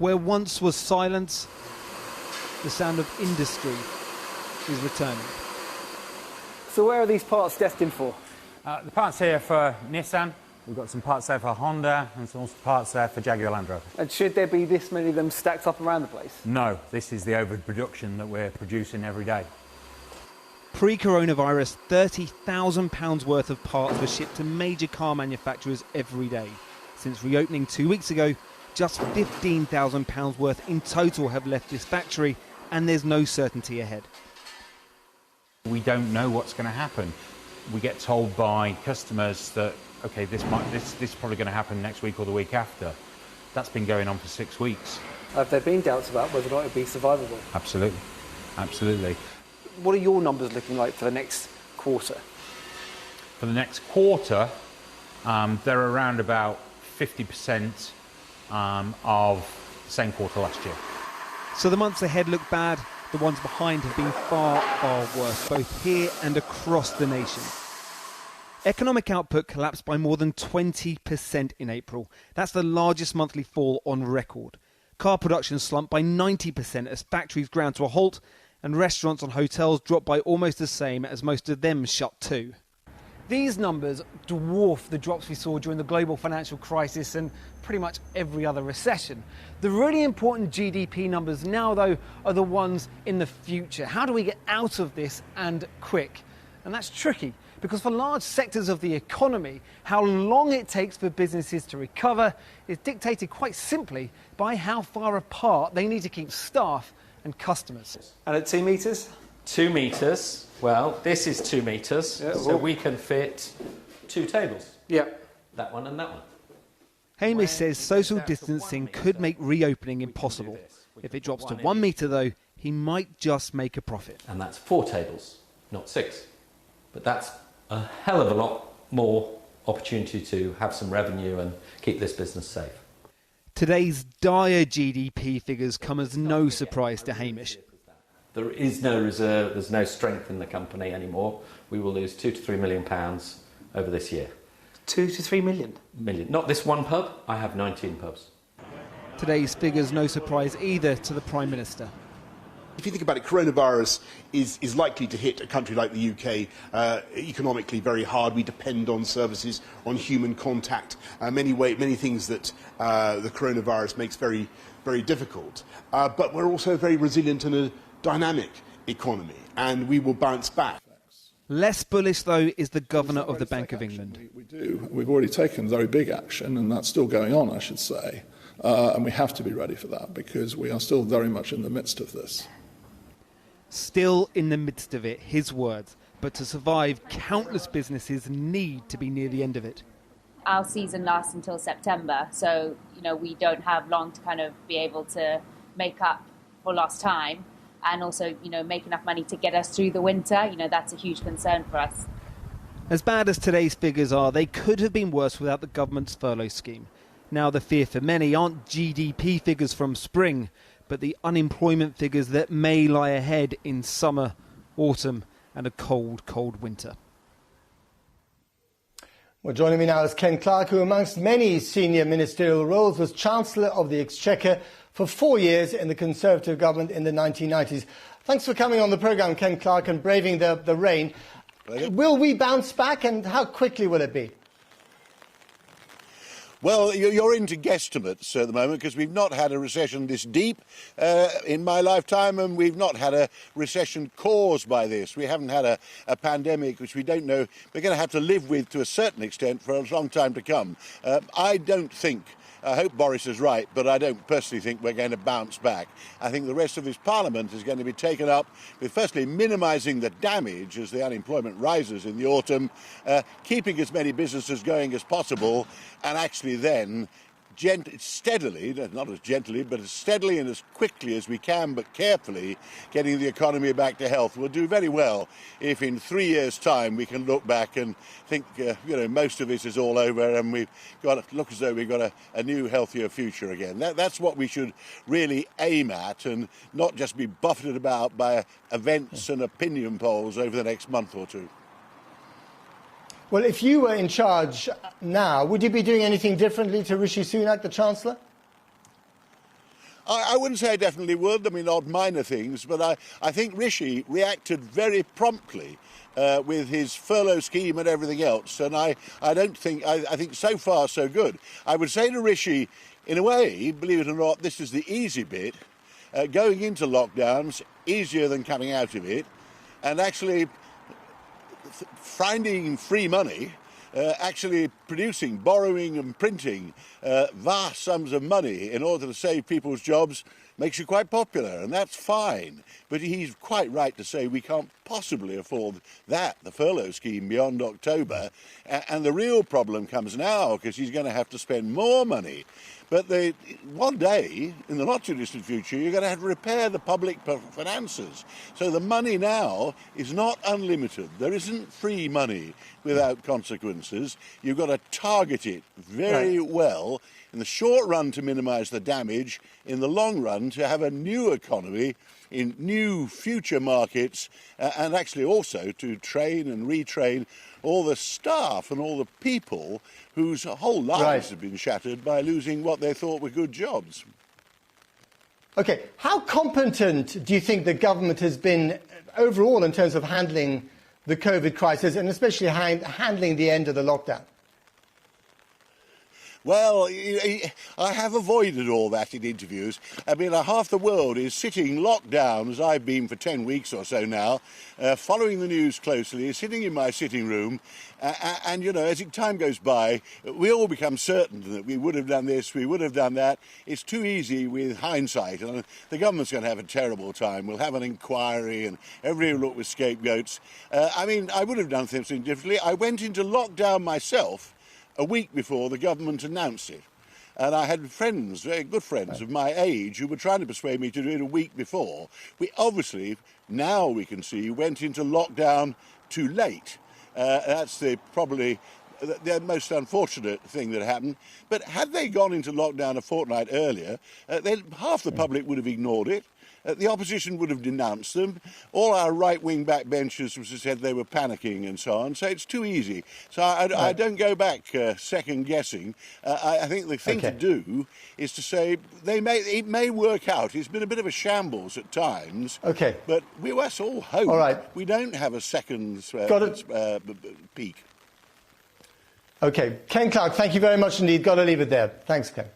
Where once was silence, the sound of industry is returning. So where are these parts destined for? The parts here for Nissan. We've got some parts there for Honda and some parts there for Jaguar Land Rover. And should there be this many of them stacked up around the place? No, this is the overproduction that we're producing every day. Pre-coronavirus, £30,000 worth of parts were shipped to major car manufacturers every day. Since reopening 2 weeks ago, just £15,000 worth in total have left this factory, and there's no certainty ahead. We don't know what's going to happen. We get told by customers that, OK, this is probably going to happen next week or the week after. That's been going on for 6 weeks. Have there been doubts about whether or not it would be survivable? Absolutely. Absolutely. What are your numbers looking like for the next quarter? For the next quarter, they're around about 50% of the same quarter last year. So the months ahead look bad. The ones behind have been far, far worse, both here and across the nation. Economic output collapsed by more than 20% in April. That's the largest monthly fall on record. Car production slumped by 90% as factories ground to a halt, and restaurants and hotels dropped by almost the same as most of them shut too. These numbers dwarf the drops we saw during the global financial crisis and pretty much every other recession. The really important GDP numbers now, though, are the ones in the future. How do we get out of this, and quick? And that's tricky, because for large sectors of the economy, how long it takes for businesses to recover is dictated quite simply by how far apart they need to keep staff and customers. And at 2 metres? 2 metres. Well, this is 2 metres, yeah, so we can fit 2 tables. Yeah. That one and that one. Hamish says social distancing could make reopening impossible. If it drops to 1 metre, though, he might just make a profit. And that's 4 tables, not 6. But that's a hell of a lot more opportunity to have some revenue and keep this business safe. Today's dire GDP figures come as no surprise to Hamish. There is no reserve, there's no strength in the company anymore. We will lose £2 to £3 million over this year. 2 to 3 million? Not this one pub, I have 19 pubs. Today's figures no surprise either to the Prime Minister. If you think about it, coronavirus is likely to hit a country like the UK economically very hard. We depend on services, on human contact, many things that the coronavirus makes very, very difficult. But we're also very resilient and a dynamic economy, and we will bounce back. Less bullish, though, is the Governor of the Bank of England. We do. We've already taken very big action, and that's still going on, I should say. And we have to be ready for that, because we are still very much in the midst of this. Still in the midst of it, his words. But to survive, countless businesses need to be near the end of it. Our season lasts until September, so we don't have long to kind of be able to make up for lost time, and also make enough money to get us through the winter. That's a huge concern for us. As bad as today's figures are, they could have been worse without the government's furlough scheme. Now the fear for many aren't GDP figures from spring, but the unemployment figures that may lie ahead in summer, autumn and a cold, cold winter. Well, joining me now is Ken Clarke, who amongst many senior ministerial roles was Chancellor of the Exchequer for 4 years in the Conservative government in the 1990s. Thanks for coming on the programme, Ken Clarke, and braving the rain. Will we bounce back, and how quickly will it be? Well, you're into guesstimates at the moment, because we've not had a recession this deep in my lifetime, and we've not had a recession caused by this. We haven't had a pandemic, which we don't know we're going to have to live with to a certain extent for a long time to come. I hope Boris is right, but I don't personally think we're going to bounce back. I think the rest of this Parliament is going to be taken up with, firstly, minimising the damage as the unemployment rises in the autumn, keeping as many businesses going as possible, and actually then steadily, not as gently, but as steadily and as quickly as we can, but carefully, getting the economy back to health. We'll do very well if in 3 years' time we can look back and think, most of this is all over, and we've got to look as though we've got a new, healthier future again. That's what we should really aim at, and not just be buffeted about by events and opinion polls over the next month or two. Well, if you were in charge now, would you be doing anything differently to Rishi Sunak, the Chancellor? I wouldn't say I definitely would. I mean, odd minor things, but I think Rishi reacted very promptly with his furlough scheme and everything else. And I think so far so good. I would say to Rishi, in a way, believe it or not, this is the easy bit. Going into lockdowns easier than coming out of it, and actually finding free money. Actually producing, borrowing and printing vast sums of money in order to save people's jobs makes you quite popular, and that's fine. But he's quite right to say we can't possibly afford that, the furlough scheme, beyond October. And the real problem comes now, because he's going to have to spend more money. But one day, in the not-too-distant future, you're going to have to repair the public finances. So the money now is not unlimited. There isn't free money without consequences. You've got to target it very well in the short run to minimise the damage, in the long run to have a new economy in new future markets, and actually also to train and retrain all the staff and all the people whose whole lives have been shattered by losing what they thought were good jobs. OK, how competent do you think the government has been overall in terms of handling the COVID crisis, and especially handling the end of the lockdown? Well, I have avoided all that in interviews. I mean, half the world is sitting locked down, as I've been for 10 weeks or so now, following the news closely, sitting in my sitting room, and, you know, as time goes by, we all become certain that we would have done this, we would have done that. It's too easy with hindsight, and the government's going to have a terrible time. We'll have an inquiry, and everybody will look with scapegoats. I mean, I would have done things differently. I went into lockdown myself a week before the government announced it. And I had friends, very good friends of my age, who were trying to persuade me to do it a week before. We obviously, now we can see, went into lockdown too late. That's probably the most unfortunate thing that happened. But had they gone into lockdown a fortnight earlier, then half the public would have ignored it. The opposition would have denounced them. All our right-wing backbenchers would have said they were panicking and so on. So it's too easy. So I don't go back second-guessing. I think the thing to do is to say it may work out. It's been a bit of a shambles at times. OK. But let's all hope we don't have a second peak. OK. Ken Clarke, thank you very much indeed. Got to leave it there. Thanks, Ken.